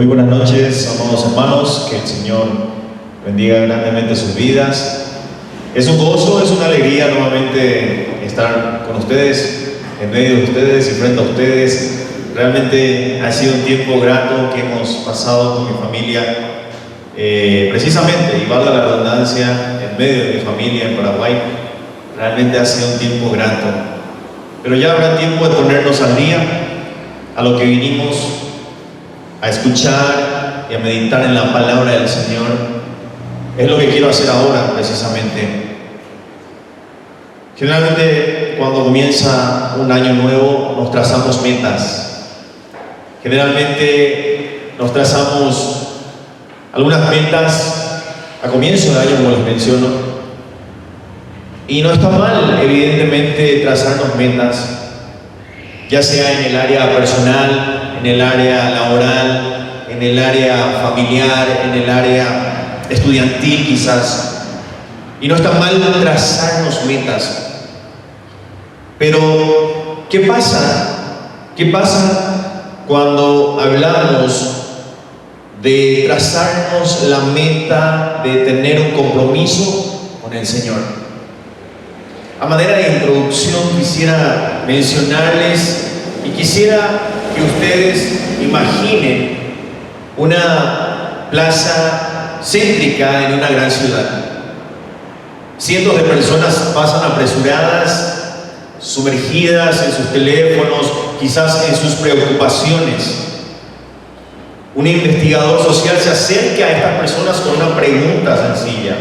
Muy buenas noches, amados hermanos, que el Señor bendiga grandemente sus vidas. Es un gozo, es una alegría nuevamente estar con ustedes, en medio de ustedes y frente a ustedes. Realmente ha sido un tiempo grato que hemos pasado con mi familia, precisamente, y valga la redundancia, en medio de mi familia en Paraguay. Realmente ha sido un tiempo grato, pero ya habrá tiempo de ponernos al día a lo que vinimos a escuchar y a meditar en la palabra del Señor. Es lo que quiero hacer ahora, precisamente. Generalmente, cuando comienza un año nuevo, nos trazamos metas. Generalmente, nos trazamos algunas metas a comienzo de año, como les menciono. Y no está mal, evidentemente, trazarnos metas, ya sea en el área personal, en el área laboral, en el área familiar, en el área estudiantil quizás. Y no está mal trazarnos metas. Pero, ¿qué pasa? ¿Qué pasa cuando hablamos de trazarnos la meta de tener un compromiso con el Señor? A manera de introducción quisiera mencionarles y quisiera que ustedes imaginen una plaza céntrica en una gran ciudad. Cientos de personas pasan apresuradas, sumergidas en sus teléfonos, quizás en sus preocupaciones. Un investigador social se acerca a estas personas con una pregunta sencilla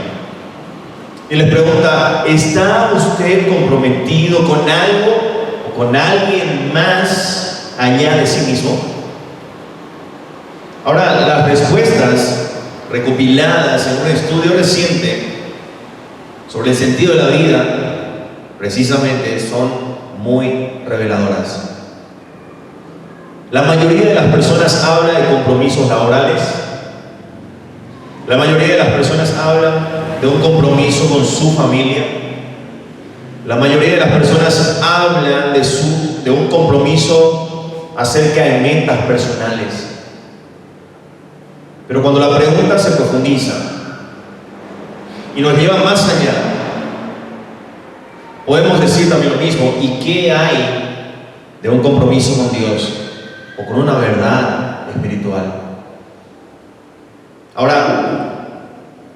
y les pregunta: ¿está usted comprometido con algo o con alguien más allá de sí mismo? Ahora, las respuestas recopiladas en un estudio reciente sobre el sentido de la vida precisamente son muy reveladoras. La mayoría de las personas habla de compromisos laborales. La mayoría de las personas hablan de un compromiso con su familia. La mayoría de las personas hablan de un compromiso acerca de metas personales. Pero cuando la pregunta se profundiza y nos lleva más allá, podemos decir también lo mismo: ¿y qué hay de un compromiso con Dios o con una verdad espiritual? Ahora,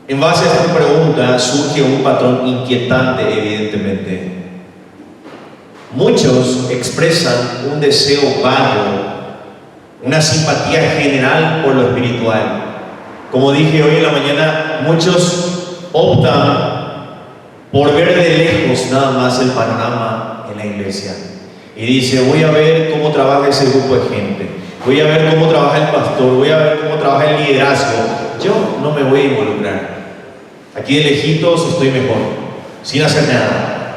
en base a esta pregunta surge un patrón inquietante, evidentemente. Muchos expresan un deseo vago, una simpatía general por lo espiritual. Como dije hoy en la mañana, muchos optan por ver de lejos nada más el panorama en la iglesia. Y dice: voy a ver cómo trabaja ese grupo de gente, voy a ver cómo trabaja el pastor, voy a ver cómo trabaja el liderazgo. Yo no me voy a involucrar. Aquí de lejitos estoy mejor, sin hacer nada.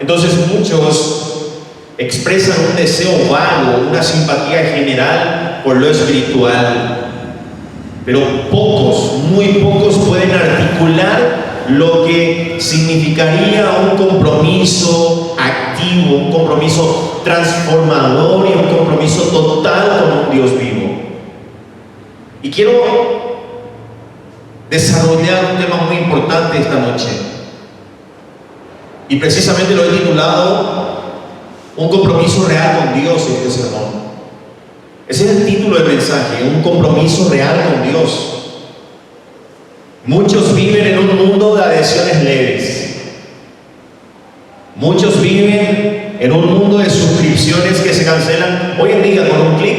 Entonces muchos expresan un deseo vago, una simpatía general por lo espiritual. Pero pocos, muy pocos pueden articular lo que significaría un compromiso activo, un compromiso transformador y un compromiso total con un Dios vivo. Y quiero desarrollar un tema muy importante esta noche, y precisamente lo he titulado Un compromiso real con Dios, este sermón. Ese es el título del mensaje: un compromiso real con Dios. Muchos viven en un mundo de adhesiones leves. Muchos viven en un mundo de suscripciones que se cancelan hoy en día con un clic.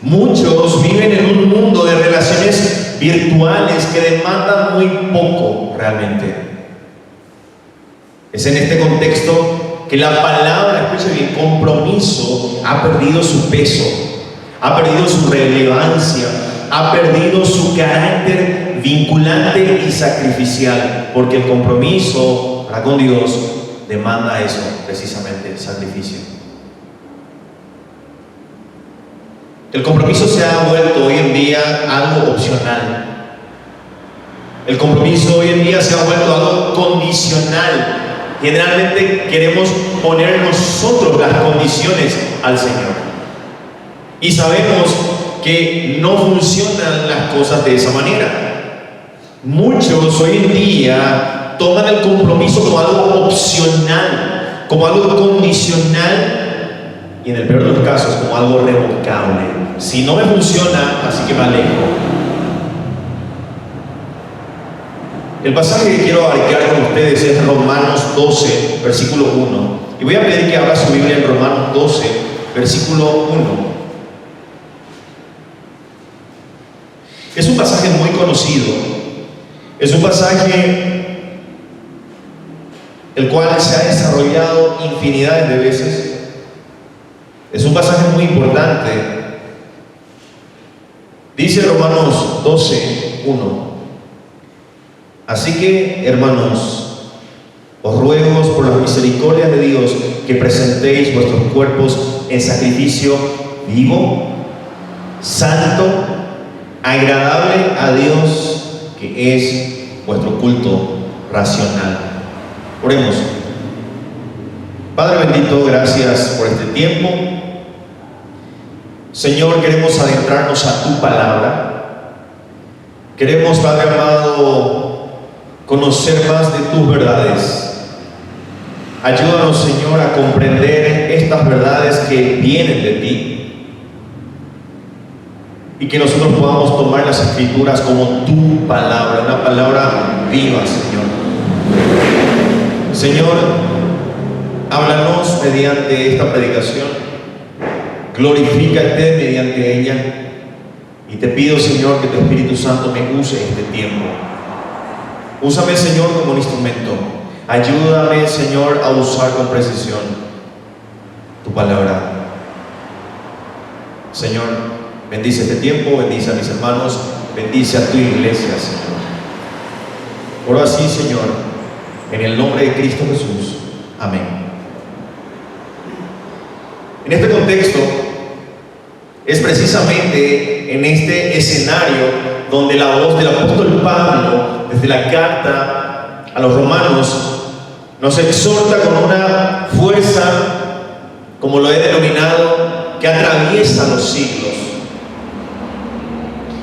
Muchos viven en un mundo de relaciones virtuales que demandan muy poco realmente. Es en este contexto que la palabra, escuche bien, compromiso, ha perdido su peso, ha perdido su relevancia, ha perdido su carácter vinculante y sacrificial, porque el compromiso para con Dios demanda eso, precisamente, sacrificio. El compromiso se ha vuelto hoy en día algo opcional. El compromiso hoy en día se ha vuelto algo condicional. Generalmente queremos poner nosotros las condiciones al Señor. Y sabemos que no funcionan las cosas de esa manera. Muchos hoy en día toman el compromiso como algo opcional, como algo condicional y en el peor de los casos como algo revocable. Si no me funciona, así que me alejo. El pasaje que quiero abarcar con ustedes es Romanos 12, versículo 1. Y voy a pedir que abra su Biblia en Romanos 12, versículo 1. Es un pasaje muy conocido. Es un pasaje el cual se ha desarrollado infinidades de veces. Es un pasaje muy importante. Dice Romanos 12, 1. Así que, hermanos, os ruego por las misericordias de Dios que presentéis vuestros cuerpos en sacrificio vivo, santo, agradable a Dios, que es vuestro culto racional. Oremos. Padre bendito, gracias por este tiempo. Señor, queremos adentrarnos a tu palabra. Queremos, Padre amado, conocer más de tus verdades. Ayúdanos, Señor, a comprender estas verdades que vienen de ti y que nosotros podamos tomar las Escrituras como tu palabra, una palabra viva, Señor. Señor, háblanos mediante esta predicación, glorifícate mediante ella y te pido, Señor, que tu Espíritu Santo me use este tiempo. Úsame, Señor, como un instrumento. Ayúdame, Señor, a usar con precisión tu palabra. Señor, bendice este tiempo, bendice a mis hermanos, bendice a tu iglesia, Señor. Oro así, Señor, en el nombre de Cristo Jesús. Amén. En este contexto, es precisamente en este escenario donde la voz del apóstol Pablo, desde la carta a los romanos, nos exhorta con una fuerza, como lo he denominado, que atraviesa los siglos.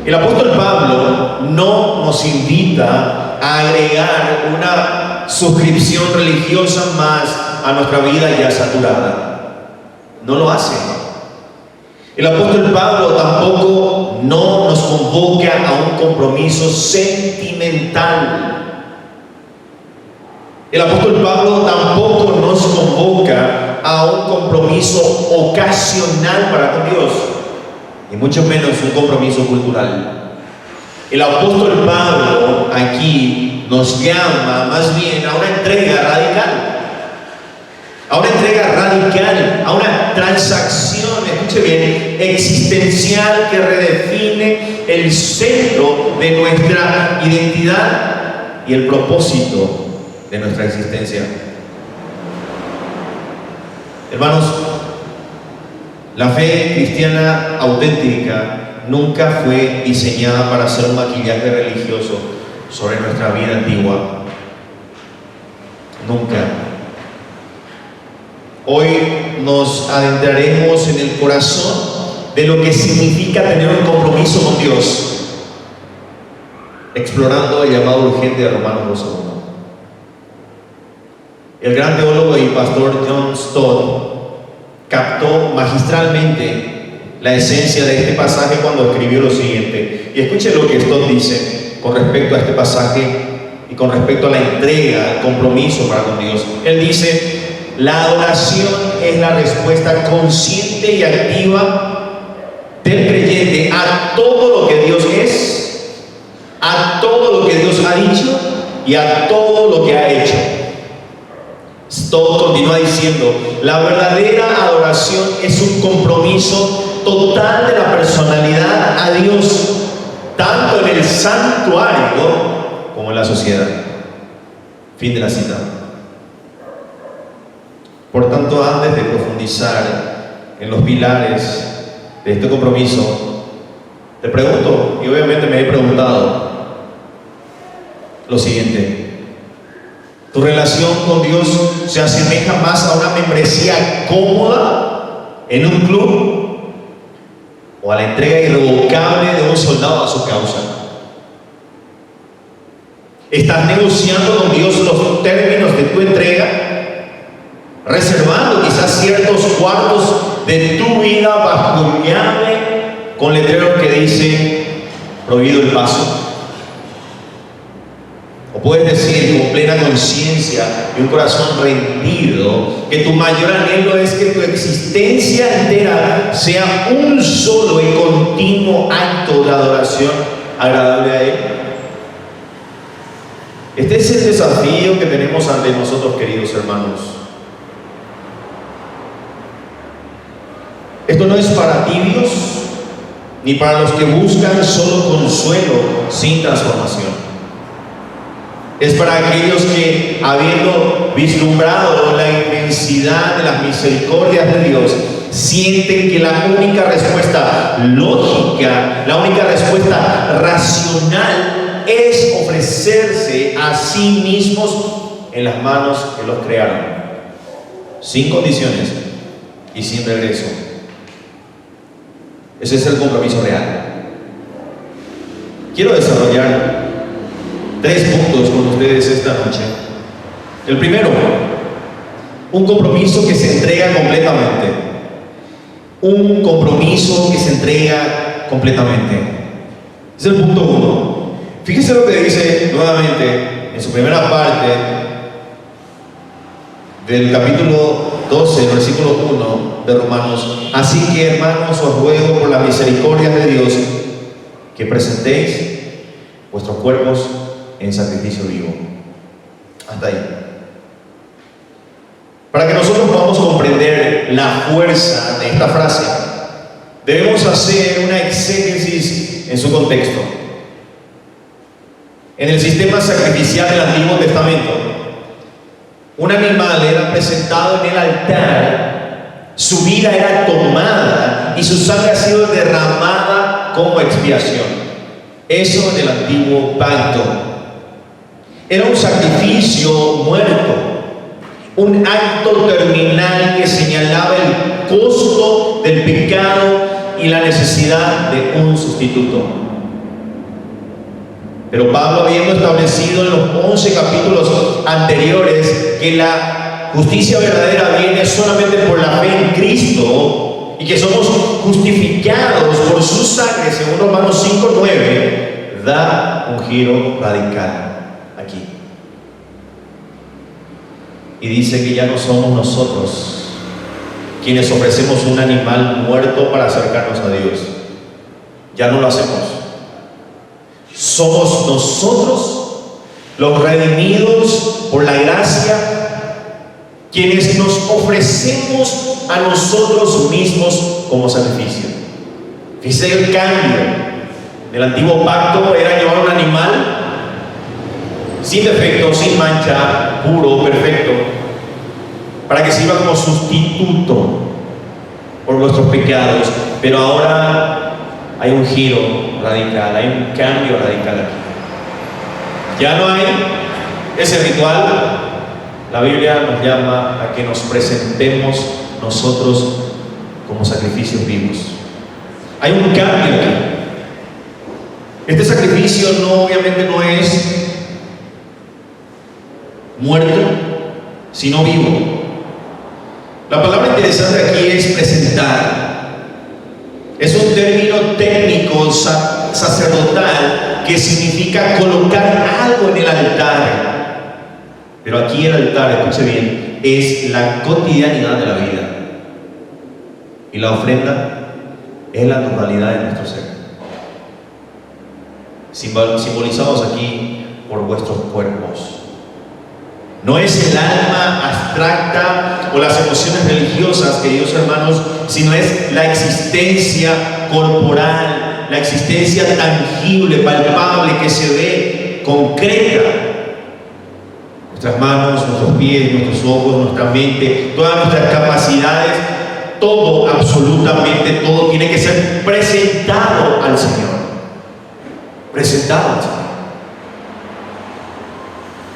El apóstol Pablo no nos invita a agregar una suscripción religiosa más a nuestra vida ya saturada. No lo hace. El apóstol Pablo tampoco no nos convoca a un compromiso sentimental. El apóstol Pablo tampoco nos convoca a un compromiso ocasional para con Dios, y mucho menos un compromiso cultural. El apóstol Pablo aquí nos llama más bien a una entrega radical. A una entrega radical, a una transacción, escuche bien, existencial que redefine el centro de nuestra identidad y el propósito de nuestra existencia. Hermanos, la fe cristiana auténtica nunca fue diseñada para hacer un maquillaje religioso sobre nuestra vida antigua. Nunca. Hoy nos adentraremos en el corazón de lo que significa tener un compromiso con Dios, explorando el llamado urgente de Romanos 12:1. El gran teólogo y pastor John Stott captó magistralmente la esencia de este pasaje cuando escribió lo siguiente. Y escuchen lo que Stott dice con respecto a este pasaje y con respecto a la entrega, al compromiso para con Dios. Él dice: la adoración es la respuesta consciente y activa del creyente a todo lo que Dios es, a todo lo que Dios ha dicho y a todo lo que ha hecho. Stott continúa diciendo: la verdadera adoración es un compromiso total de la personalidad a Dios, tanto en el santuario como en la sociedad. Fin de la cita. Por tanto, antes de profundizar en los pilares de este compromiso, te pregunto, y obviamente me he preguntado, lo siguiente: ¿tu relación con Dios se asemeja más a una membresía cómoda en un club o a la entrega irrevocable de un soldado a su causa. Estás negociando con Dios los términos de tu entrega, reservando quizás ciertos cuartos de tu vida bajo llave con letreros que dicen prohibido el paso. O puedes decir con plena conciencia y un corazón rendido que tu mayor anhelo es que tu existencia entera sea un solo y continuo acto de adoración agradable a Él. Este es el desafío que tenemos ante nosotros, queridos hermanos. Esto no es para tibios ni para los que buscan solo consuelo sin transformación. Es para aquellos que, habiendo vislumbrado la inmensidad de las misericordias de Dios, sienten que la única respuesta lógica, la única respuesta racional es ofrecerse a sí mismos en las manos que los crearon, sin condiciones y sin regreso. Ese es el compromiso real. Quiero desarrollar 3 puntos con ustedes esta noche. El primero, un compromiso que se entrega completamente. Un compromiso que se entrega completamente. Es el punto 1. Fíjese lo que dice nuevamente en su primera parte del capítulo 12, versículo 1 de Romanos. Así que, hermanos, os ruego por las misericordias de Dios que presentéis vuestros cuerpos en sacrificio vivo. Hasta ahí. Para que nosotros podamos comprender la fuerza de esta frase, debemos hacer una exégesis en su contexto. En el sistema sacrificial del Antiguo Testamento, un animal era presentado en el altar, su vida era tomada y su sangre ha sido derramada como expiación. Eso en el Antiguo Pacto. Era un sacrificio muerto, un acto terminal que señalaba el costo del pecado y la necesidad de un sustituto. Pero Pablo, habiendo establecido en los 11 capítulos anteriores que la justicia verdadera viene solamente por la fe en Cristo y que somos justificados por su sangre, según Romanos 5:9, da un giro radical aquí. Y dice que ya no somos nosotros quienes ofrecemos un animal muerto para acercarnos a Dios. Ya no lo hacemos. Somos nosotros, los redimidos por la gracia, quienes nos ofrecemos a nosotros mismos como sacrificio. Fíjese el cambio. Del antiguo pacto era llevar un animal sin defecto, sin mancha, puro, perfecto, para que sirva como sustituto por nuestros pecados. Pero ahora hay un giro radical, hay un cambio radical aquí. Ya no hay ese ritual. La Biblia nos llama a que nos presentemos nosotros como sacrificios vivos. Hay un cambio aquí. Este sacrificio obviamente no es muerto, sino vivo. La palabra interesante aquí es presentar. Es un término técnico sacerdotal que significa colocar algo en el altar. Pero aquí el altar, escuche bien, es la cotidianidad de la vida. Y la ofrenda es la totalidad de nuestro ser. Simbolizados aquí por vuestros cuerpos. No es el alma abstracta o las emociones religiosas, queridos hermanos, sino es la existencia corporal, la existencia tangible, palpable, que se ve, concreta. Nuestras manos, nuestros pies, nuestros ojos, nuestra mente, todas nuestras capacidades, todo, absolutamente todo, tiene que ser presentado al Señor. Presentado al Señor.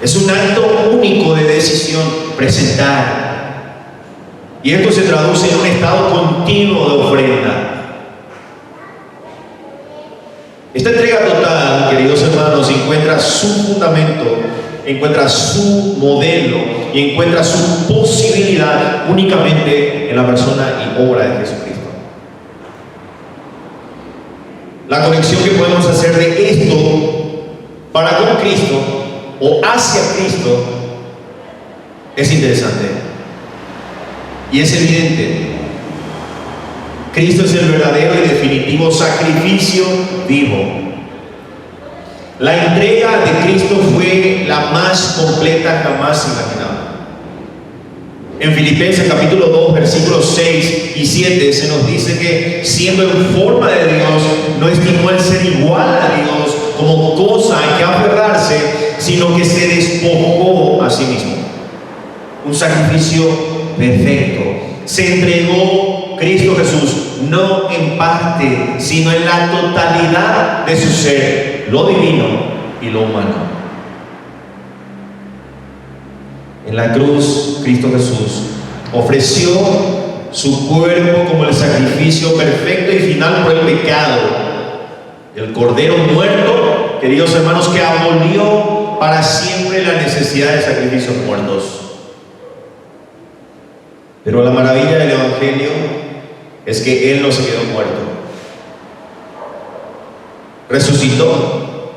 Es un acto único de decisión, presentar. Y esto se traduce en un estado continuo de ofrenda. Esta entrega total, queridos hermanos, encuentra su fundamento, encuentra su modelo y encuentra su posibilidad únicamente en la persona y obra de Jesucristo. La conexión que podemos hacer de esto para con Cristo o hacia Cristo es interesante y es evidente. Cristo es el verdadero y definitivo sacrificio vivo. La entrega de Cristo fue la más completa jamás imaginada. En Filipenses capítulo 2, versículos 6 y 7 se nos dice que siendo en forma de Dios, no estimó el ser igual a Dios como cosa en que aferrarse, sino que se despojó a sí mismo. Un sacrificio perfecto. Se entregó Cristo Jesús, no en parte, sino en la totalidad de su ser, lo divino y lo humano. En la cruz, Cristo Jesús ofreció su cuerpo como el sacrificio perfecto y final por el pecado. El Cordero muerto, queridos hermanos, que abolió para siempre la necesidad de sacrificios muertos. Pero la maravilla del Evangelio es que Él no se quedó muerto. Resucitó.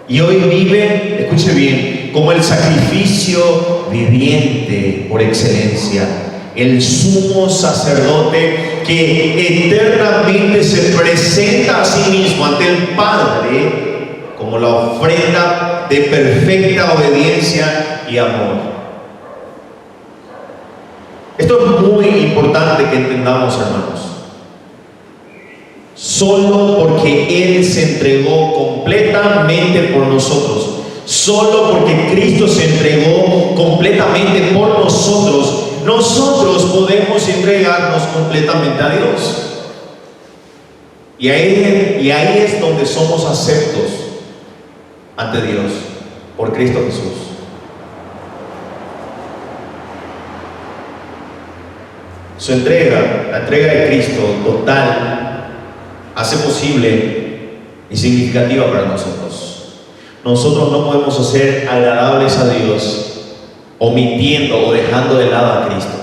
Y hoy vive, escuche bien, como el sacrificio viviente por excelencia. El sumo sacerdote que eternamente se presenta a sí mismo ante el Padre como la ofrenda de perfecta obediencia y amor. Esto es muy importante que entendamos, hermanos. Solo porque Él se entregó completamente por nosotros, solo porque Cristo se entregó completamente por nosotros, nosotros podemos entregarnos completamente a Dios. Y ahí es donde somos aceptos ante Dios por Cristo Jesús. Su entrega, la entrega de Cristo total, hace posible y significativa para nosotros. Nosotros no podemos hacer agradables a Dios omitiendo o dejando de lado a Cristo.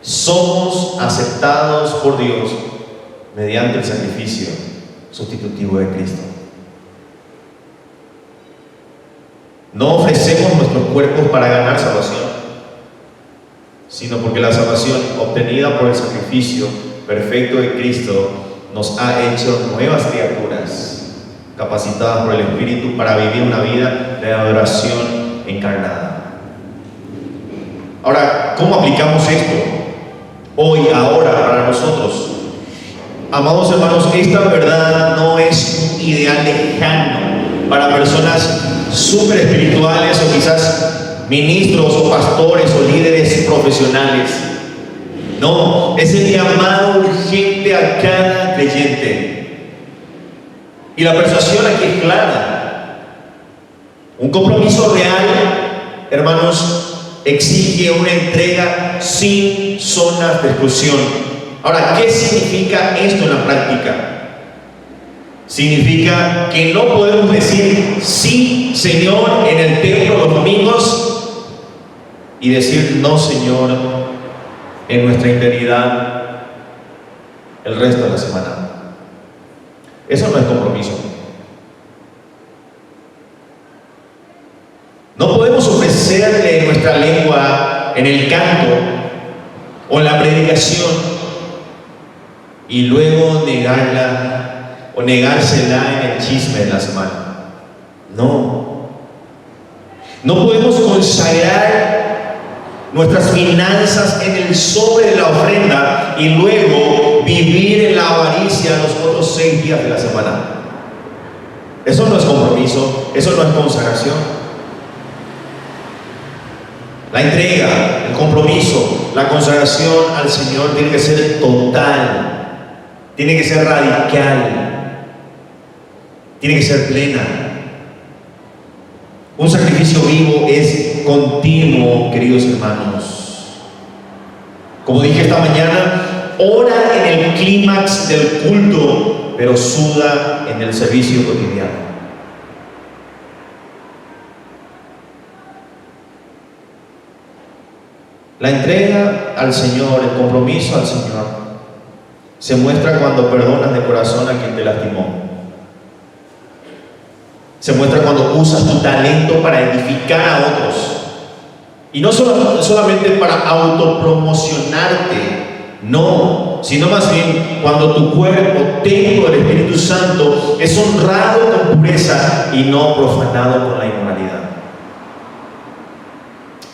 Somos aceptados por Dios mediante el sacrificio sustitutivo de Cristo. No ofrecemos nuestros cuerpos para ganar salvación, sino porque la salvación obtenida por el sacrificio perfecto de Cristo nos ha hecho nuevas criaturas, capacitadas por el Espíritu para vivir una vida de adoración encarnada. Ahora, ¿cómo aplicamos esto hoy, ahora, para nosotros? Amados hermanos, esta verdad no es un ideal lejano para personas súper espirituales o quizás ministros o pastores o líderes profesionales. No, es el llamado urgente a cada creyente. Y la persuasión aquí es clara. Un compromiso real, hermanos, exige una entrega sin zonas de exclusión. Ahora, ¿qué significa esto en la práctica? Significa que no podemos decir sí, Señor, en el templo los domingos y decir no, Señor, en nuestra integridad el resto de la semana. Eso no es compromiso. No podemos ofrecerle nuestra lengua en el canto o en la predicación y luego negarla o negársela en el chisme de la semana. No. No podemos consagrar nuestras finanzas en el sobre de la ofrenda y luego vivir en la avaricia los otros 6 días de la semana. Eso no es compromiso, eso no es consagración. La entrega, el compromiso, la consagración al Señor tiene que ser total, tiene que ser radical, tiene que ser plena. Un sacrificio vivo es continuo, queridos hermanos. Como dije esta mañana, ora en el clímax del culto pero suda en el servicio cotidiano. La entrega al Señor, el compromiso al Señor, se muestra cuando perdonas de corazón a quien te lastimó. Se muestra cuando usas tu talento para edificar a otros. Y no solamente para autopromocionarte, no, sino más bien cuando tu cuerpo, templo del Espíritu Santo, es honrado con pureza y no profanado con la inmoralidad.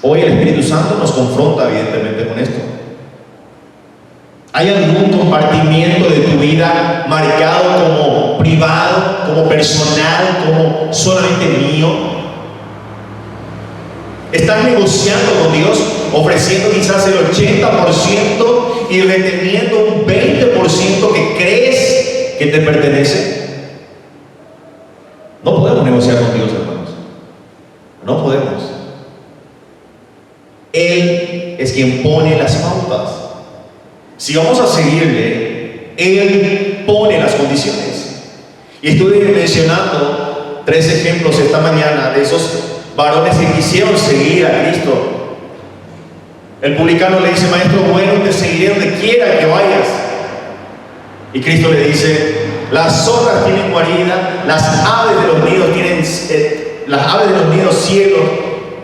Hoy el Espíritu Santo nos confronta evidentemente con esto. ¿Hay algún compartimiento de tu vida marcado como privado, como personal, como solamente mío? ¿Estás negociando con Dios, ofreciendo quizás el 80% y reteniendo un 20% que crees que te pertenece? No podemos negociar con Dios, hermanos. No podemos. Él es quien pone las pautas. Si vamos a seguirle, Él pone las condiciones. Y estuve mencionando 3 ejemplos esta mañana de esos varones que quisieron seguir a Cristo. El publicano le dice: maestro bueno, te seguiré donde quiera que vayas. Y Cristo le dice: las zorras tienen guarida, las aves de los nidos tienen cielos,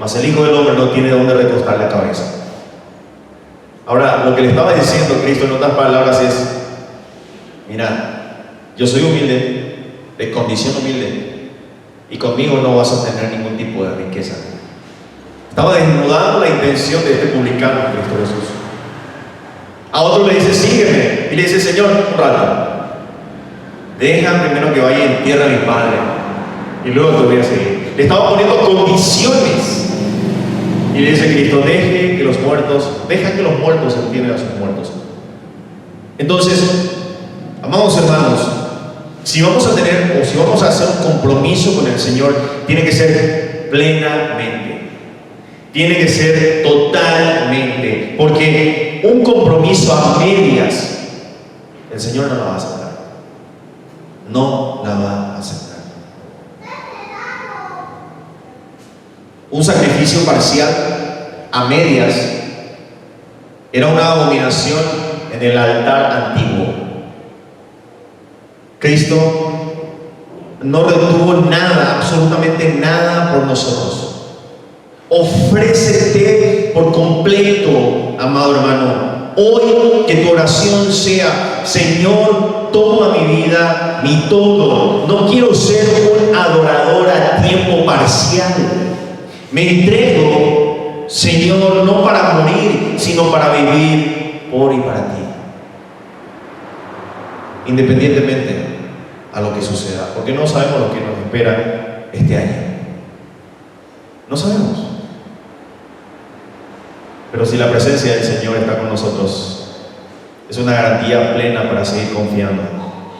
mas el Hijo del Hombre no tiene donde recostar la cabeza. Ahora, lo que le estaba diciendo Cristo en otras palabras es: mira, yo soy humilde, de condición humilde, y conmigo no vas a tener ningún tipo de riqueza. Estaba desnudando la intención de este publicano, Cristo Jesús. A otro le dice: sígueme. Y le dice: Señor, un rato, deja primero que vaya y entierre a mi padre, y luego te voy a seguir. Le estaba poniendo condiciones. Y le dice Cristo: deja que los muertos entierren a sus muertos. Entonces, amados hermanos, si vamos a tener o si vamos a hacer un compromiso con el Señor, tiene que ser plenamente, tiene que ser totalmente, porque un compromiso a medias, el Señor no la va a aceptar. No la va a aceptar. Un sacrificio parcial a medias era una abominación en el altar antiguo. Cristo no retuvo nada, absolutamente nada por nosotros. Ofrécete por completo, amado hermano. Hoy que tu oración sea: Señor, toma mi vida, mi todo. No quiero ser un adorador a tiempo parcial. Me entrego, Señor, no para morir, sino para vivir por y para ti. Independientemente a lo que suceda, porque no sabemos lo que nos espera este año. No sabemos. Pero si la presencia del Señor está con nosotros, es una garantía plena para seguir confiando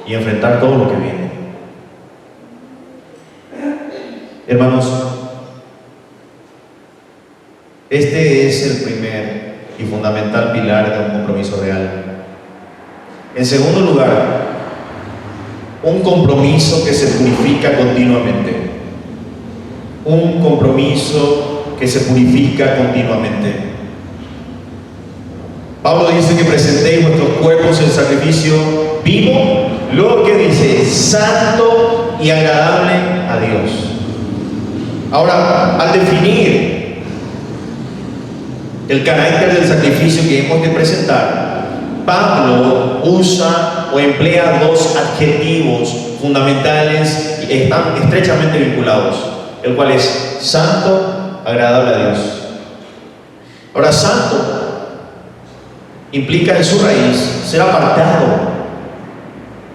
y enfrentar todo lo que viene. Hermanos, este es el primer y fundamental pilar de un compromiso real. En segundo lugar, un compromiso que se purifica continuamente. Un compromiso que se purifica continuamente. Pablo dice que presentéis vuestros cuerpos en sacrificio vivo, luego que dice: santo y agradable a Dios. Ahora, al definir el carácter del sacrificio que hemos de presentar, Pablo usa o emplea 2 adjetivos fundamentales y están estrechamente vinculados, el cual es santo, agradable a Dios. Ahora, santo implica en su raíz ser apartado,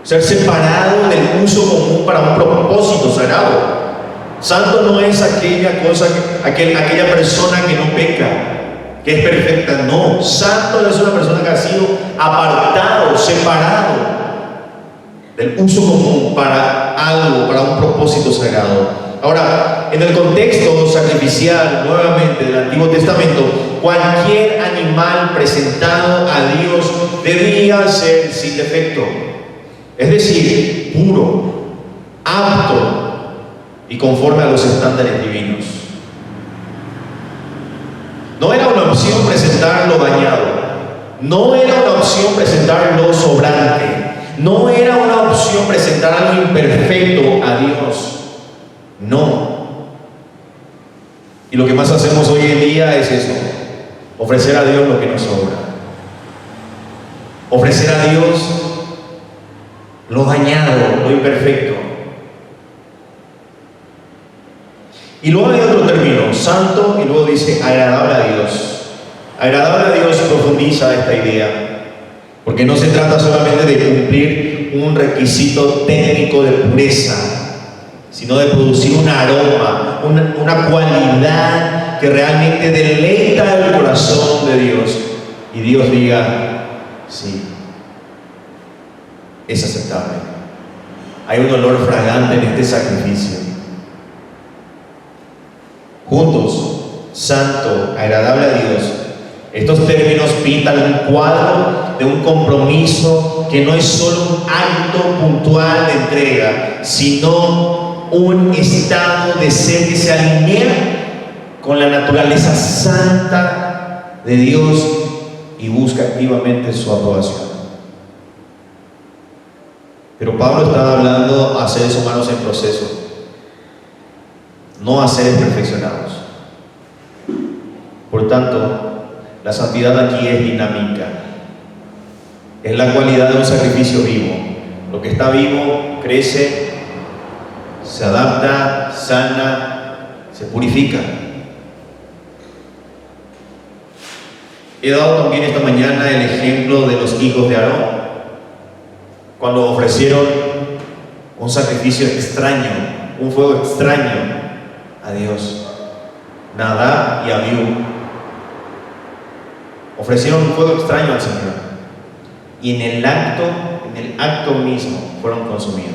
ser separado del uso común para un propósito sagrado. Santo no es aquella persona que no peca, que es perfecta. No, santo es una persona que ha sido apartado, separado del uso común para algo, para un propósito sagrado. Ahora, en el contexto sacrificial, nuevamente, del Antiguo Testamento, cualquier animal presentado a Dios debía ser sin defecto. es decir, puro, apto y conforme a los estándares divinos. No era una opción presentar lo dañado, no era una opción presentar lo sobrante, no era una opción presentar algo imperfecto a Dios, no. Y lo que más hacemos hoy en día es eso, ofrecer a Dios lo que nos sobra, ofrecer a Dios lo dañado, lo imperfecto. Y luego hay otro término, santo, y luego dice agradable a Dios. Agradable a Dios profundiza esta idea, porque no se trata solamente de cumplir un requisito técnico de pureza, sino de producir un aroma, una cualidad que realmente deleita el corazón de Dios. Y Dios diga, sí, es aceptable. Hay un olor fragante en este sacrificio. Juntos, santo, agradable a Dios. Estos términos pintan un cuadro de un compromiso que no es solo un acto puntual de entrega, sino un estado de ser que se alinea con la naturaleza santa de Dios y busca activamente su aprobación. Pero Pablo está hablando a seres humanos en proceso, no a seres perfeccionados. Por tanto, la santidad aquí es dinámica. Es la cualidad de un sacrificio vivo. Lo que está vivo crece, se adapta, sana, se purifica. He dado también esta mañana el ejemplo de los hijos de Aarón, cuando ofrecieron un sacrificio extraño, un fuego extraño a Dios. Nadab y Abiú ofrecieron un fuego extraño al Señor, y en el acto mismo fueron consumidos.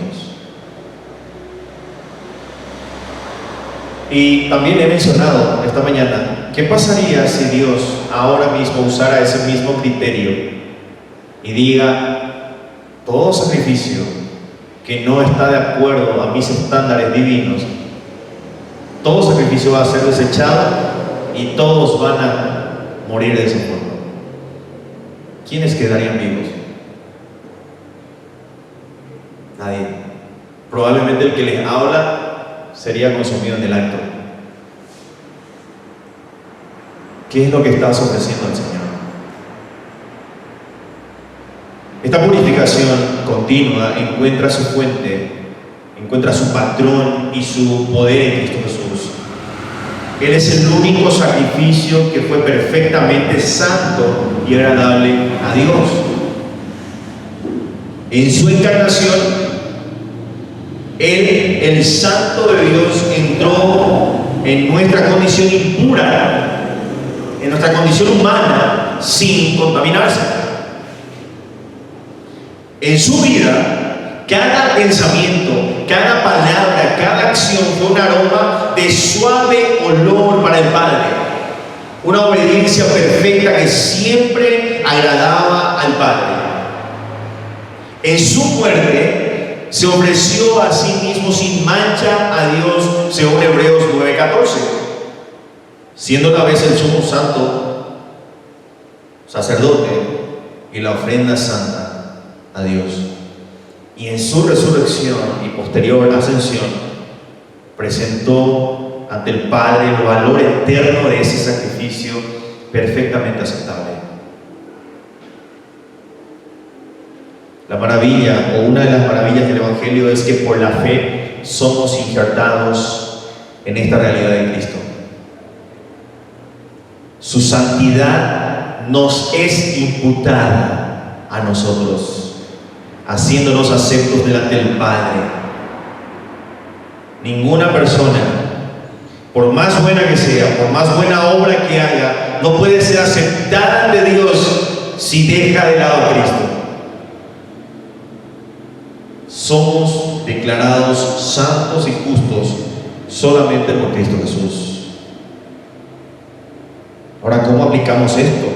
Y también he mencionado esta mañana, ¿qué pasaría si Dios ahora mismo usara ese mismo criterio y diga, todo sacrificio que no está de acuerdo a mis estándares divinos, todo sacrificio va a ser desechado y todos van a morir de esa forma? ¿Quiénes quedarían vivos? Nadie. Probablemente el que les habla sería consumido en el acto. ¿Qué es lo que estás ofreciendo al Señor? Esta purificación continua encuentra su fuente, encuentra su patrón y su poder en Cristo Jesús. Él es el único sacrificio que fue perfectamente santo y agradable a Dios. En su encarnación, Él, el Santo de Dios, entró en nuestra condición impura, en nuestra condición humana, sin contaminarse. En su vida, cada pensamiento, cada palabra, cada acción fue un aroma de suave olor para el Padre, una obediencia perfecta que siempre agradaba al Padre. En su muerte se ofreció a sí mismo sin mancha a Dios, según Hebreos 9:14, siendo a la vez el sumo santo, sacerdote y la ofrenda santa a Dios. Y en su resurrección y posterior ascensión presentó ante el Padre el valor eterno de ese sacrificio perfectamente aceptable. La maravilla, o una de las maravillas del Evangelio, es que por la fe somos injertados en esta realidad de Cristo. Su santidad nos es imputada a nosotros, haciéndonos aceptos delante del Padre. Ninguna persona, por más buena que sea, por más buena obra que haga, no puede ser aceptada ante Dios si deja de lado a Cristo. Somos declarados santos y justos solamente por Cristo Jesús. Ahora, ¿cómo aplicamos esto?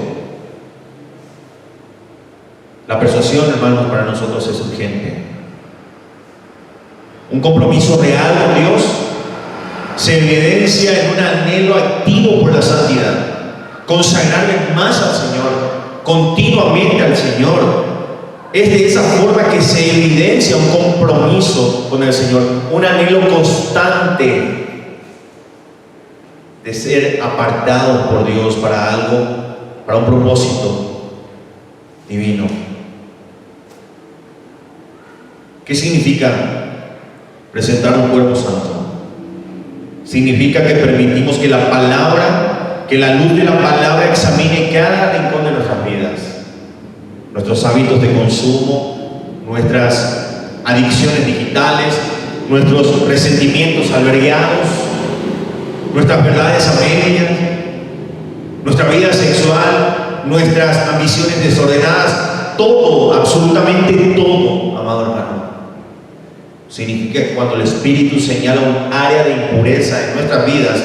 La persuasión, hermanos, para nosotros es urgente. un compromiso real con Dios, se evidencia en un anhelo activo por la santidad, consagrarle más al Señor, continuamente al Señor. Es de esa forma que se evidencia un compromiso con el Señor, un anhelo constante de ser apartados por Dios para algo, para un propósito divino. ¿Qué significa presentar un cuerpo santo? Significa que permitimos que la palabra, que la luz de la palabra examine cada rincón de nuestras vidas, nuestros hábitos de consumo, nuestras adicciones digitales, nuestros resentimientos albergados, nuestras verdades a medias, nuestra vida sexual, nuestras ambiciones desordenadas, todo, absolutamente todo, amado hermano. Significa que cuando el Espíritu señala un área de impureza en nuestras vidas,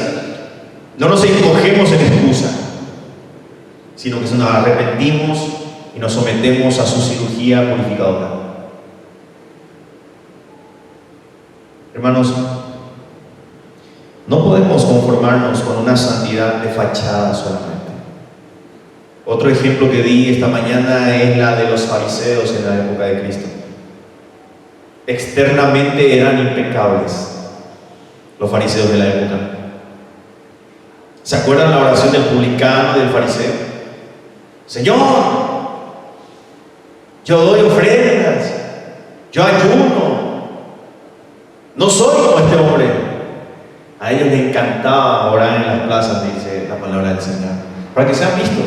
no nos encogemos en excusa, sino que nos arrepentimos y nos sometemos a su cirugía purificadora. Hermanos, no podemos conformarnos con una santidad de fachada solamente. Otro ejemplo que di esta mañana es la de los fariseos en la época de Cristo. Externamente eran impecables los fariseos de la época. ¿Se acuerdan la oración del publicano y del fariseo? Señor, yo doy ofrendas, yo ayuno, no soy como este hombre. A ellos les encantaba orar en las plazas, dice la palabra del Señor, para que sean vistos.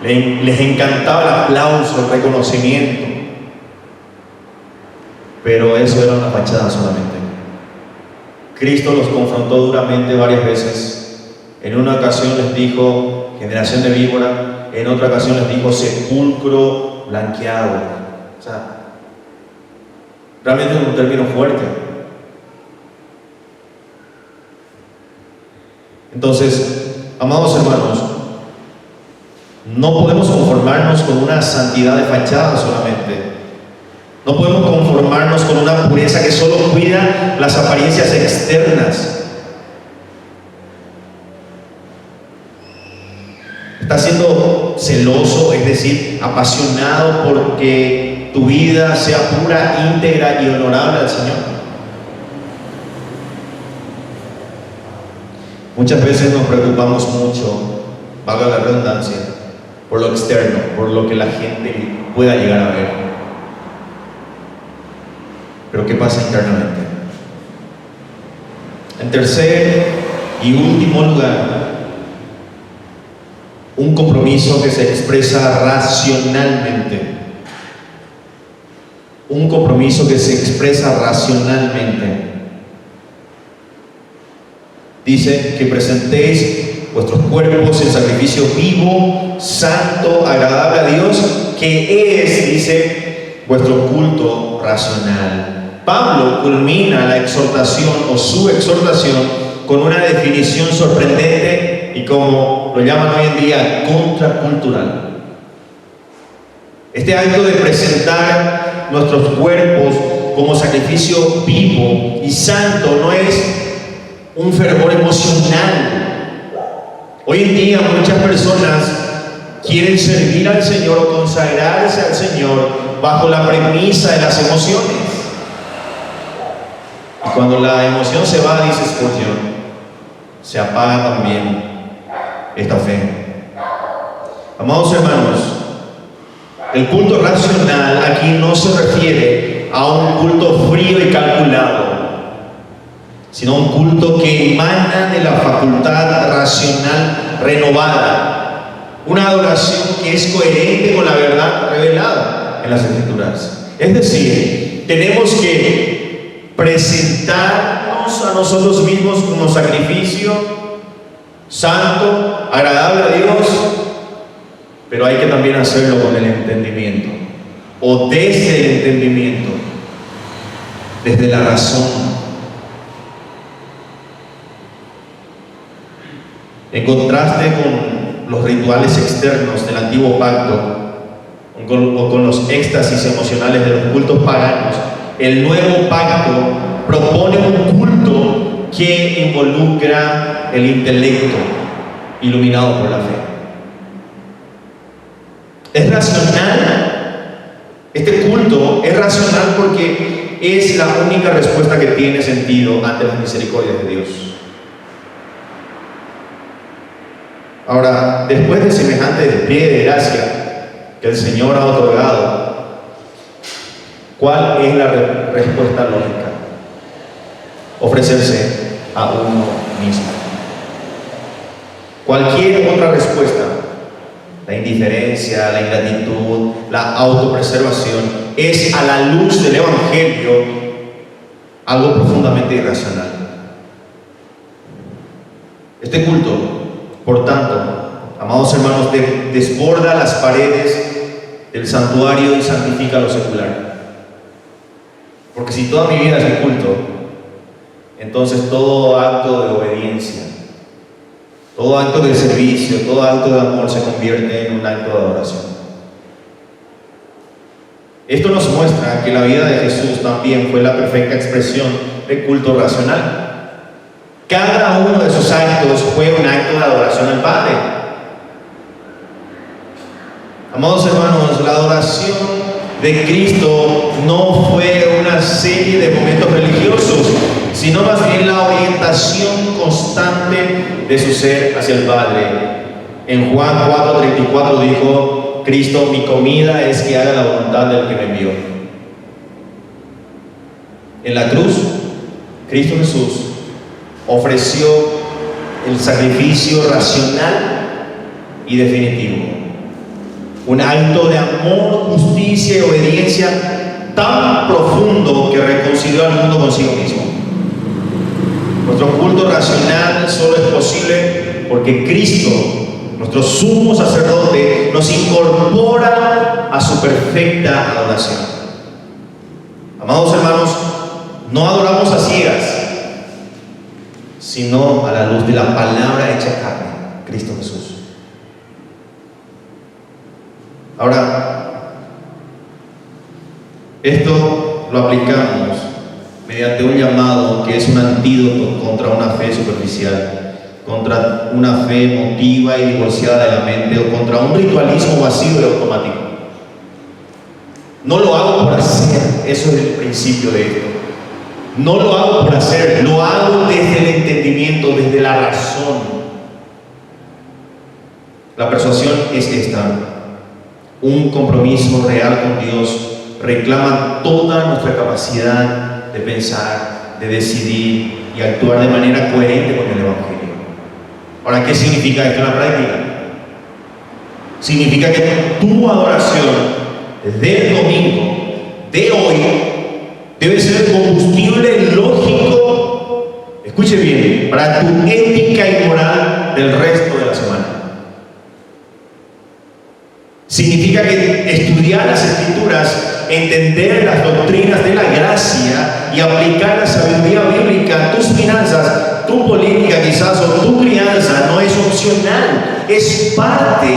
Les encantaba el aplauso, el reconocimiento. Pero eso era una fachada solamente. Cristo los confrontó duramente varias veces. En una ocasión les dijo, generación de víbora. En otra ocasión les dijo, sepulcro blanqueado. O sea, realmente es un término fuerte. Entonces, amados hermanos, no podemos conformarnos con una santidad de fachada solamente. No podemos conformarnos con una pureza que solo cuida las apariencias externas. ¿Estás siendo celoso, es decir, apasionado porque tu vida sea pura, íntegra y honorable al Señor? Muchas veces nos preocupamos mucho, valga la redundancia, por lo externo, por lo que la gente pueda llegar a ver. Pero ¿qué pasa internamente? En tercer y último lugar, un compromiso que se expresa racionalmente. Un compromiso que se expresa racionalmente. Dice que presentéis vuestros cuerpos en sacrificio vivo, santo, agradable a Dios, que es, dice, vuestro culto racional. Pablo culmina la exhortación o su exhortación con una definición sorprendente y, como lo llaman hoy en día, contracultural. Este acto de presentar nuestros cuerpos como sacrificio vivo y santo no es un fervor emocional. Hoy en día muchas personas quieren servir al Señor o consagrarse al Señor bajo la premisa de las emociones. Y cuando la emoción se va, dice Spurgeon, se apaga también esta fe. Amados hermanos, el culto racional aquí no se refiere a un culto frío y calculado, sino un culto que emana de la facultad racional renovada, una adoración que es coherente con la verdad revelada en las Escrituras. Es decir, tenemos que presentarnos a nosotros mismos como sacrificio santo, agradable a Dios, pero hay que también hacerlo con el entendimiento, o desde el entendimiento, desde la razón. En contraste con los rituales externos del antiguo pacto o con los éxtasis emocionales de los cultos paganos, el nuevo pacto propone un culto que involucra el intelecto iluminado por la fe. Es racional. Este culto es racional porque es la única respuesta que tiene sentido ante las misericordias de Dios. Ahora, después de semejante despliegue de gracia que el Señor ha otorgado, ¿cuál es la respuesta lógica? Ofrecerse a uno mismo. Cualquier otra respuesta, la indiferencia, la ingratitud, la autopreservación, es a la luz del Evangelio algo profundamente irracional. Este culto, por tanto, amados hermanos, desborda las paredes del santuario y santifica lo secular. Porque si toda mi vida es el culto, entonces todo acto de obediencia, todo acto de servicio, todo acto de amor se convierte en un acto de adoración. Esto nos muestra que la vida de Jesús también fue la perfecta expresión de culto racional. Cada uno de sus actos fue un acto de adoración al Padre. Amados hermanos, la adoración de Cristo no fue una serie de momentos religiosos, sino más bien la orientación constante de su ser hacia el Padre. En Juan 4:34 dijo Cristo: mi comida es que haga la voluntad del que me envió. En la cruz, Cristo Jesús ofreció el sacrificio racional y definitivo. Un acto de amor, justicia y obediencia tan profundo que reconcilió al mundo consigo mismo. Nuestro culto racional solo es posible porque Cristo, nuestro sumo sacerdote, nos incorpora a su perfecta adoración. Amados hermanos, no adoramos a ciegas, sino a la luz de la palabra hecha carne, Cristo Jesús. Ahora, esto lo aplicamos mediante un llamado que es un antídoto contra una fe superficial, contra una fe emotiva y divorciada de la mente, o contra un ritualismo vacío y automático. No lo hago por hacer, eso es el principio de esto. No lo hago por hacer, lo hago desde el entendimiento, desde la razón. La persuasión es esta: un compromiso real con Dios reclama toda nuestra capacidad de pensar, de decidir y actuar de manera coherente con el Evangelio. Ahora, ¿qué significa esto en la práctica? Significa que tu adoración del domingo, de hoy, debe ser el combustible lógico, escuche bien, para tu ética y moral del resto de la semana. Significa que estudiar las Escrituras, entender las doctrinas de la gracia y aplicar la sabiduría bíblica a tus finanzas, tu política quizás o tu crianza no es opcional, es parte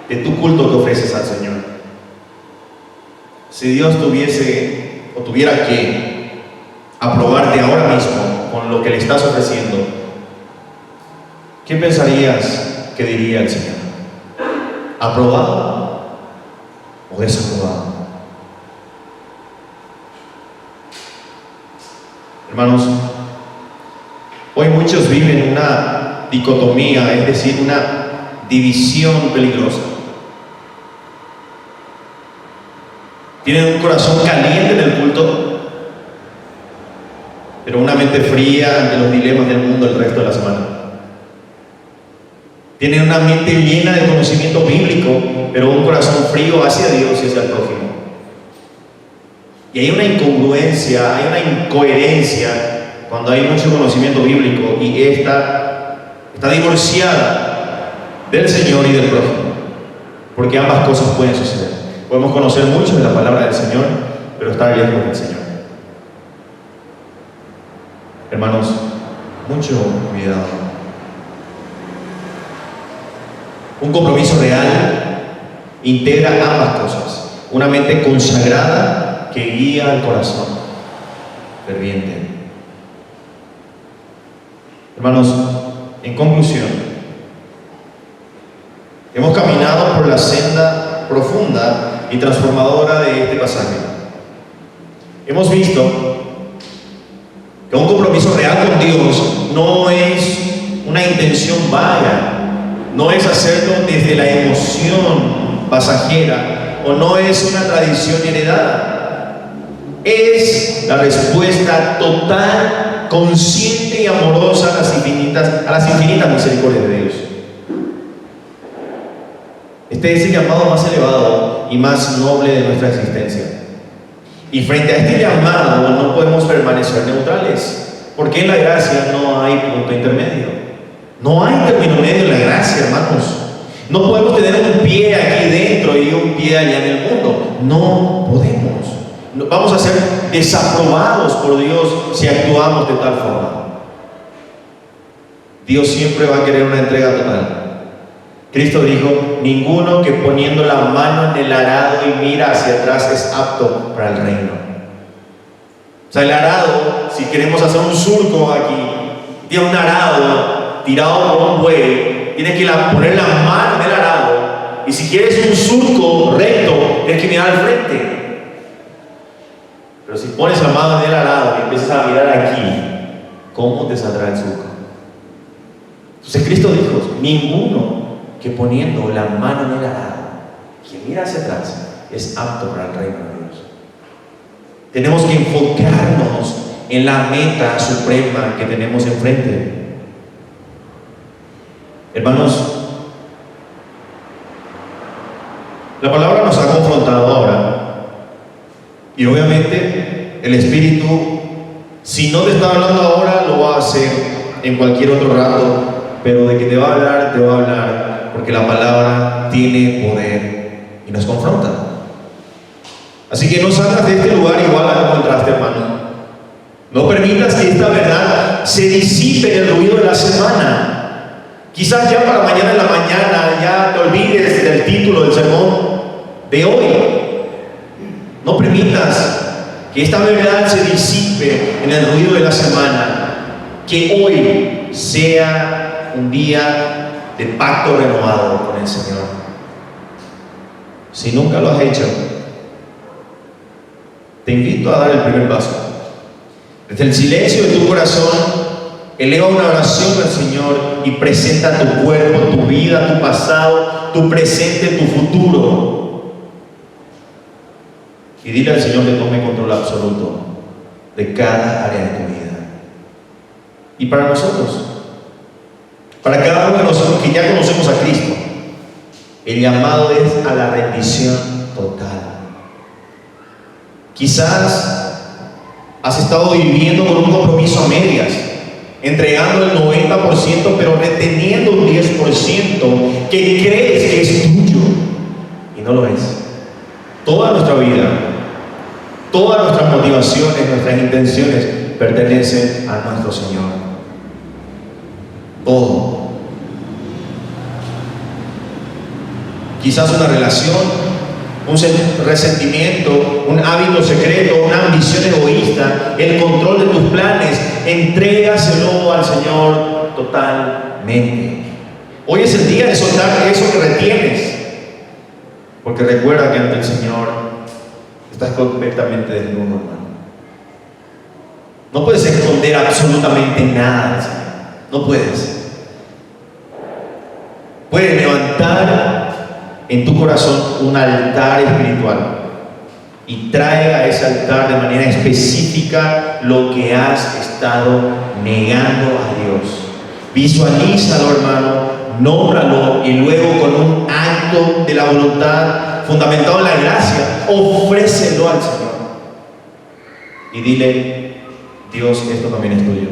de tu culto que ofreces al Señor. Si Dios tuviera que aprobarte ahora mismo con lo que le estás ofreciendo, ¿qué pensarías que diría el Señor? ¿Aprobado o desaprobado? Hermanos, hoy muchos viven una dicotomía, es decir, una división peligrosa. Tienen un corazón caliente en el culto, pero una mente fría ante los dilemas del mundo el resto de la semana. Tienen una mente llena de conocimiento bíblico, pero un corazón frío hacia Dios y hacia el prójimo. Y hay una incongruencia, hay una incoherencia cuando hay mucho conocimiento bíblico y esta está divorciada del Señor y del prójimo, porque ambas cosas pueden suceder. Podemos conocer mucho de la palabra del Señor, pero estar lejos del Señor. Hermanos, mucho cuidado. Un compromiso real integra ambas cosas: una mente consagrada que guía al corazón ferviente. Hermanos, en conclusión, hemos caminado por la senda profunda y transformadora de este pasaje. Hemos visto que un compromiso real con Dios no es una intención vaga, no es hacerlo desde la emoción pasajera o no es una tradición heredada. Es la respuesta total, consciente y amorosa a las infinitas misericordias de Dios. Este es el llamado más elevado y más noble de nuestra existencia. Y frente a este llamado no podemos permanecer neutrales, porque en la gracia no hay punto intermedio. No hay término medio en la gracia, hermanos. No podemos tener un pie aquí dentro y un pie allá en el mundo. No podemos. Vamos a ser desaprobados por Dios si actuamos de tal forma. Dios siempre va a querer una entrega total. Cristo dijo: ninguno que poniendo la mano en el arado y mira hacia atrás es apto para el reino. O sea, el arado, si queremos hacer un surco aquí, tiene un arado tirado por un buey, tienes que poner la mano en el arado, y si quieres un surco recto, tienes que mirar al frente. Pero si pones la mano en el arado y empiezas a mirar aquí, ¿cómo te saldrá el surco? Entonces Cristo dijo: ninguno que poniendo la mano en el arado, que mira hacia atrás, es apto para el reino de Dios. Tenemos que enfocarnos en la meta suprema que tenemos enfrente. Hermanos, la palabra nos ha confrontado ahora, y obviamente el Espíritu, si no te está hablando ahora, lo va a hacer en cualquier otro rato, pero de que te va a hablar, porque la palabra tiene poder y nos confronta. Así que no salgas de este lugar igual a como entraste, hermano. No permitas que esta verdad se disipe en el ruido de la semana. Quizás ya para mañana en la mañana ya te olvides del título del sermón de hoy. No permitas que esta verdad se disipe en el ruido de la semana. Que hoy sea un día de pacto renovado con el Señor. Si nunca lo has hecho, te invito a dar el primer paso. Desde el silencio de tu corazón, eleva una oración al Señor y presenta tu cuerpo, tu vida, tu pasado, tu presente, tu futuro. Y dile al Señor que tome control absoluto de cada área de tu vida. Y para nosotros, para cada uno de nosotros que ya conocemos a Cristo, el llamado es a la rendición total. Quizás has estado viviendo con un compromiso a medias, entregando el 90%, pero reteniendo un 10% que crees que es tuyo y no lo es. Toda nuestra vida, todas nuestras motivaciones, nuestras intenciones pertenecen a nuestro Señor. Todo. Quizás una relación, un resentimiento, un hábito secreto, una ambición egoísta, el control de tus planes, entrégaselo al Señor totalmente. Hoy es el día de soltar eso que retienes, porque recuerda que ante el Señor estás completamente desnudo, hermano. No puedes esconder absolutamente nada, Señor. No puedes. Puedes levantar en tu corazón un altar espiritual y traiga a ese altar de manera específica lo que has estado negando a Dios. Visualízalo, hermano, nómbralo y luego con un acto de la voluntad fundamentado en la gracia, ofrécelo al Señor y dile: Dios, esto también es tuyo.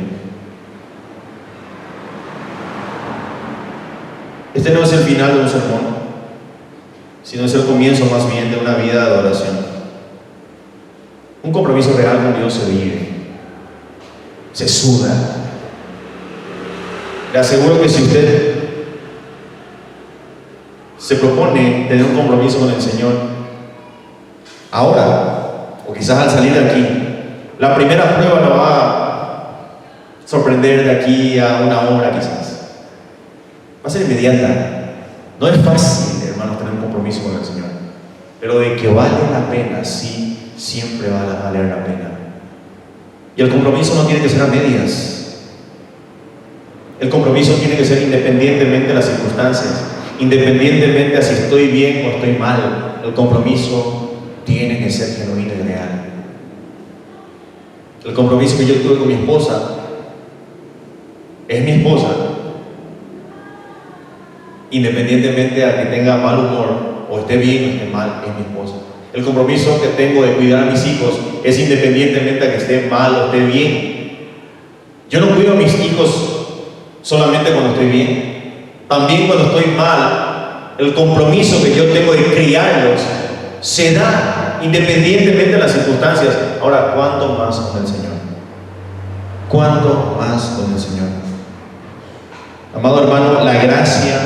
Este no es el final de un sermón, sino es el comienzo más bien de una vida de adoración. Un compromiso real con Dios se vive, se suda. Le aseguro que si usted se propone tener un compromiso con el Señor ahora, o quizás al salir de aquí. La primera prueba lo va a sorprender de aquí a una hora quizás. Va a ser inmediata. No es fácil, hermanos, tener un compromiso con el Señor, pero de que vale la pena, sí, siempre va a valer la pena. Y el compromiso no tiene que ser a medias. El compromiso tiene que ser independientemente de las circunstancias, independientemente de si estoy bien o estoy mal. El compromiso tiene que ser genuino y real. El compromiso que yo tuve con mi esposa es mi esposa, independientemente a que tenga mal humor o esté bien o esté mal, es mi esposa. El compromiso que tengo de cuidar a mis hijos es independientemente a que esté mal o esté bien. Yo no cuido a mis hijos solamente cuando estoy bien. También cuando estoy mal, el compromiso que yo tengo de criarlos se da independientemente de las circunstancias. Ahora, ¿cuánto más con el Señor? ¿Cuánto más con el Señor? Amado hermano, la gracia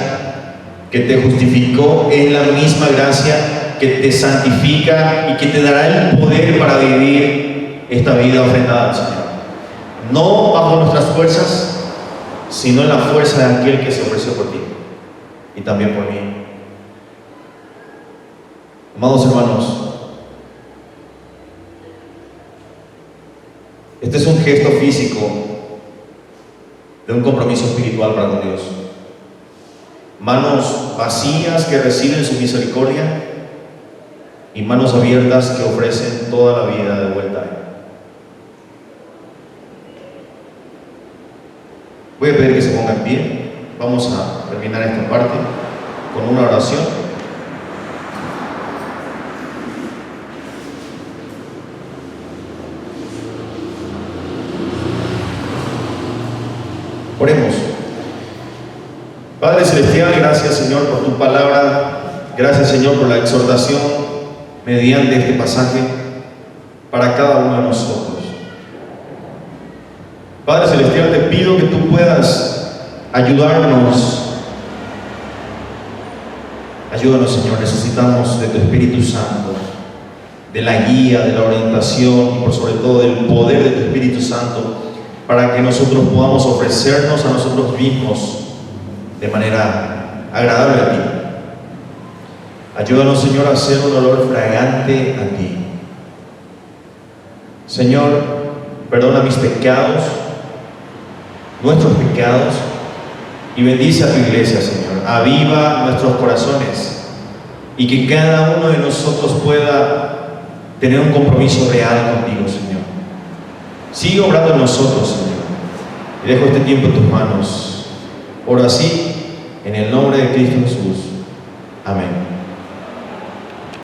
que te justificó es la misma gracia que te santifica y que te dará el poder para vivir esta vida ofrendada al Señor. No bajo nuestras fuerzas, sino en la fuerza de aquel que se ofreció por ti y también por mí. Amados hermanos, este es un gesto físico de un compromiso espiritual para con Dios. Manos vacías que reciben su misericordia y manos abiertas que ofrecen toda la vida de vuelta a Él. Voy a pedir que se pongan en pie. Vamos a terminar esta parte con una oración. Oremos. Padre Celestial, gracias Señor por tu palabra, gracias Señor por la exhortación mediante este pasaje para cada uno de nosotros. Padre Celestial, te pido que tú puedas ayudarnos. Ayúdanos Señor, necesitamos de tu Espíritu Santo, de la guía, de la orientación y por sobre todo del poder de tu Espíritu Santo para que nosotros podamos ofrecernos a nosotros mismos de manera agradable a ti. Ayúdanos, Señor, a hacer un olor fragante a ti. Señor, perdona mis pecados, nuestros pecados, y bendice a tu iglesia, Señor. Aviva nuestros corazones y que cada uno de nosotros pueda tener un compromiso real contigo, Señor. Sigue obrando en nosotros, Señor. Y dejo este tiempo en tus manos. Oro así, en el nombre de Cristo Jesús. Amén.